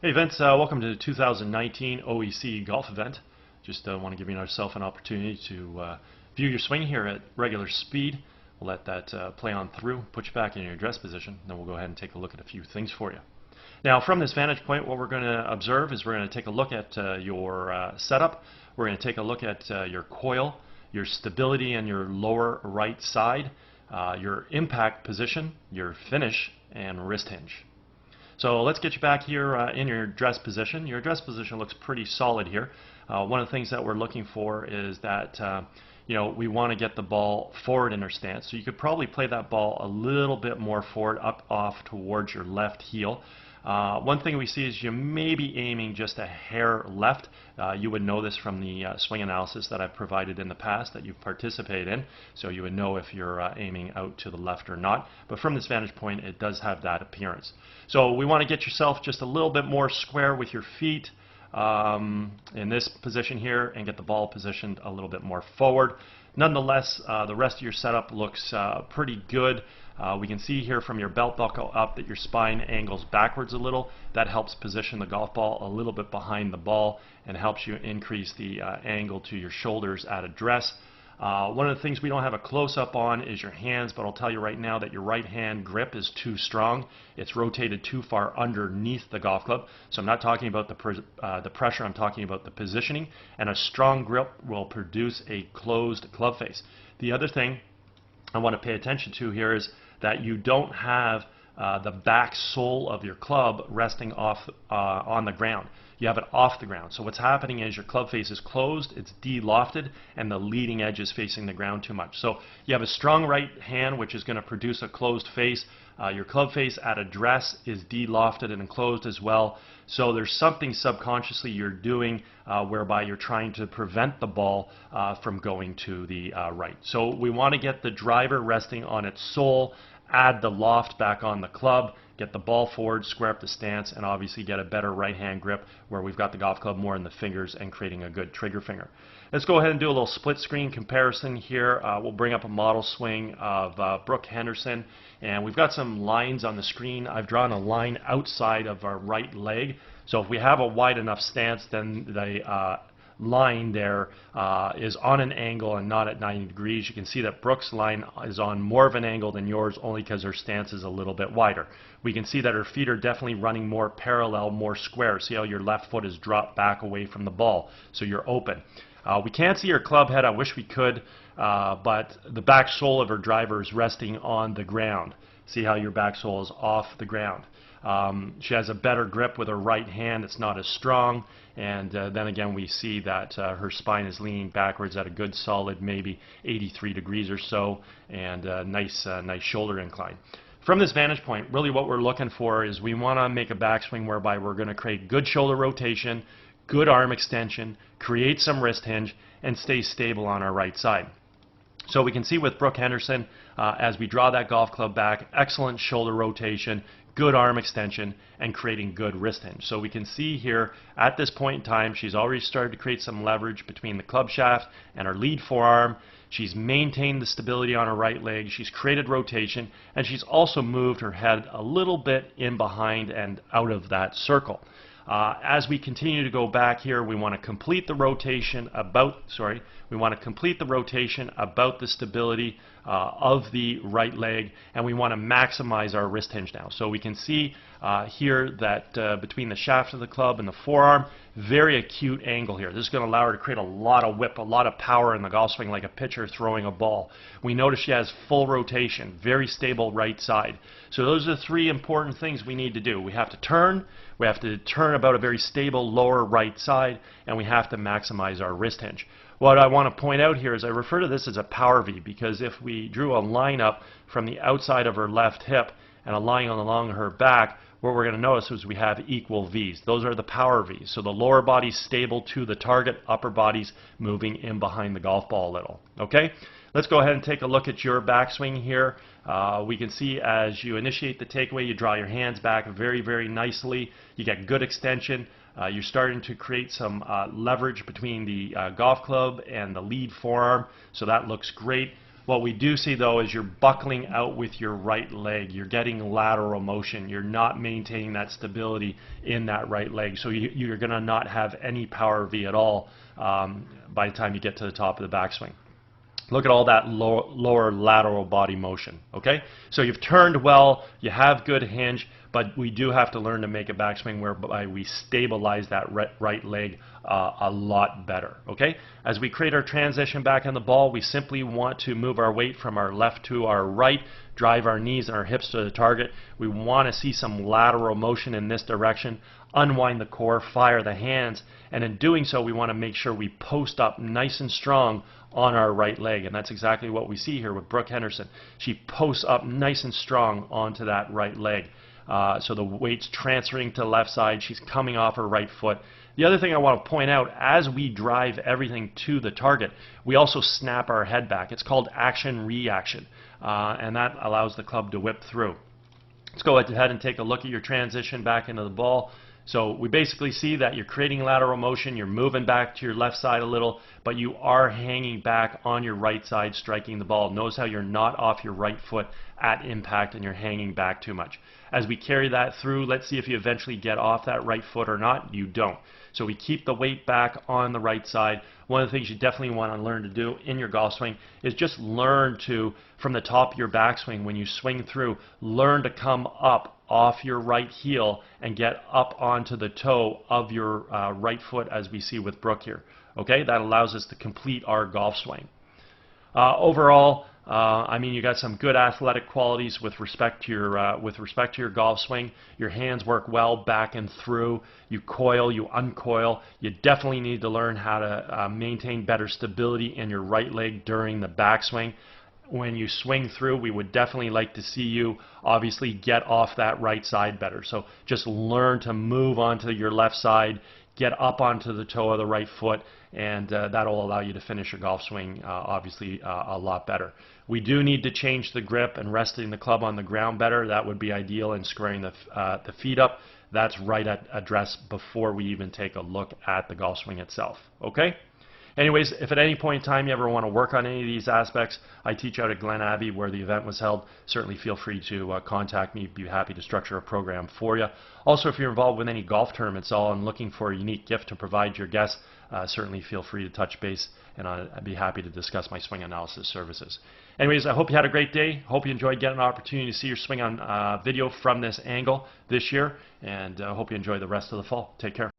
Hey Vince, welcome to the 2019 OEC golf event. Just want to give yourself an opportunity to view your swing here at regular speed. We'll let that play on through, put you back in your address position, then we'll go ahead and take a look at a few things for you. Now from this vantage point, what we're going to observe is we're going to take a look at your setup. We're going to take a look at your coil, your stability in your lower right side, your impact position, your finish, and wrist hinge. So let's get you back here in your address position. Your address position looks pretty solid here. One of the things that we're looking for is that we want to get the ball forward in our stance. So you could probably play that ball a little bit more forward, up off towards your left heel. One thing we see is you may be aiming just a hair left. You would know this from the swing analysis that I've provided in the past that you've participated in, so you would know if you're aiming out to the left or not. But from this vantage point, it does have that appearance. So we want to get yourself just a little bit more square with your feet in this position here and get the ball positioned a little bit more forward. Nonetheless, the rest of your setup looks pretty good. We can see here from your belt buckle up that your spine angles backwards a little. That helps position the golf ball a little bit behind the ball and helps you increase the angle to your shoulders at address. One of the things we don't have a close-up on is your hands, but I'll tell you right now that your right hand grip is too strong. It's rotated too far underneath the golf club. So I'm not talking about the pressure, I'm talking about the positioning. And a strong grip will produce a closed club face. The other thing I want to pay attention to here is that you don't have the back sole of your club resting off on the ground. You have it off the ground. So what's happening is your club face is closed, it's de-lofted, and the leading edge is facing the ground too much. So you have a strong right hand, which is going to produce a closed face. Your club face at address is de-lofted and enclosed as well. So there's something subconsciously you're doing whereby you're trying to prevent the ball from going to the right. So we want to get the driver resting on its sole, add the loft back on the club, get the ball forward, square up the stance, and obviously get a better right hand grip where we've got the golf club more in the fingers and creating a good trigger finger. Let's go ahead and do a little split screen comparison here. We'll bring up a model swing of Brooke Henderson, and we've got some lines on the screen. I've drawn a line outside of our right leg. So if we have a wide enough stance, then the line there is on an angle and not at 90 degrees. You can see that Brooke's line is on more of an angle than yours only because her stance is a little bit wider. We can see that her feet are definitely running more parallel, more square. See how your left foot is dropped back away from the ball, so you're open. We can't see her club head. I wish we could, but the back sole of her driver is resting on the ground. See how your back sole is off the ground. She has a better grip with her right hand. It's not as strong, and then again we see that her spine is leaning backwards at a good solid maybe 83 degrees or so, and nice shoulder incline. From this vantage point, really what we're looking for is we want to make a backswing whereby we're going to create good shoulder rotation, good arm extension, create some wrist hinge, and stay stable on our right side. So we can see with Brooke Henderson, as we draw that golf club back, excellent shoulder rotation, good arm extension, and creating good wrist hinge. So we can see here at this point in time she's already started to create some leverage between the club shaft and her lead forearm. She's maintained the stability on her right leg, she's created rotation, and she's also moved her head a little bit in behind and out of that circle. As we continue to go back here, we want to complete the rotation about the stability of the right leg, and we want to maximize our wrist hinge now. So we can see here that between the shaft of the club and the forearm, very acute angle here. This is going to allow her to create a lot of whip, a lot of power in the golf swing like a pitcher throwing a ball. We notice she has full rotation, very stable right side. So those are the three important things we need to do. We have to turn about a very stable lower right side, and we have to maximize our wrist hinge. What I want to point out here is I refer to this as a power V, because if we drew a line up from the outside of her left hip and a line along her back, what we're going to notice is we have equal V's. Those are the power V's. So the lower body's stable to the target, upper body's moving in behind the golf ball a little. Okay? Let's go ahead and take a look at your backswing here. We can see as you initiate the takeaway, you draw your hands back very, very nicely. You get good extension. You're starting to create some leverage between the golf club and the lead forearm, so that looks great. What we do see though is you're buckling out with your right leg. You're getting lateral motion. You're not maintaining that stability in that right leg. So you're going to not have any power V at all by the time you get to the top of the backswing. Look at all that lower lateral body motion, okay? So you've turned well, you have good hinge, but we do have to learn to make a backswing whereby we stabilize that right leg a lot better, okay? As we create our transition back on the ball, we simply want to move our weight from our left to our right, drive our knees and our hips to the target. We want to see some lateral motion in this direction, unwind the core, fire the hands, and in doing so we want to make sure we post up nice and strong on our right leg, and that's exactly what we see here with Brooke Henderson. She posts up nice and strong onto that right leg. So the weight's transferring to the left side. She's coming off her right foot. The other thing I want to point out, as we drive everything to the target, we also snap our head back. It's called action-reaction, and that allows the club to whip through. Let's go ahead and take a look at your transition back into the ball. So we basically see that you're creating lateral motion, you're moving back to your left side a little, but you are hanging back on your right side striking the ball. Notice how you're not off your right foot at impact and you're hanging back too much. As we carry that through, let's see if you eventually get off that right foot or not. You don't. So we keep the weight back on the right side. One of the things you definitely want to learn to do in your golf swing is just learn to, from the top of your backswing, when you swing through, learn to come up off your right heel and get up onto the toe of your right foot, as we see with Brooke here. Okay, that allows us to complete our golf swing. Overall, I mean, you got some good athletic qualities with respect to your golf swing. Your hands work well back and through. You coil, you uncoil. You definitely need to learn how to maintain better stability in your right leg during the backswing. When you swing through, we would definitely like to see you obviously get off that right side better. So just learn to move onto your left side, get up onto the toe of the right foot, and that'll allow you to finish your golf swing obviously a lot better. We do need to change the grip and resting the club on the ground better. That would be ideal, in squaring the feet up. That's right at address before we even take a look at the golf swing itself. Okay? Anyways, if at any point in time you ever want to work on any of these aspects, I teach out at Glen Abbey where the event was held. Certainly feel free to contact me. Be happy to structure a program for you. Also, if you're involved with any golf tournaments at all and looking for a unique gift to provide your guests, certainly feel free to touch base, and I'd be happy to discuss my swing analysis services. Anyways, I hope you had a great day. Hope you enjoyed getting an opportunity to see your swing on video from this angle this year, and hope you enjoy the rest of the fall. Take care.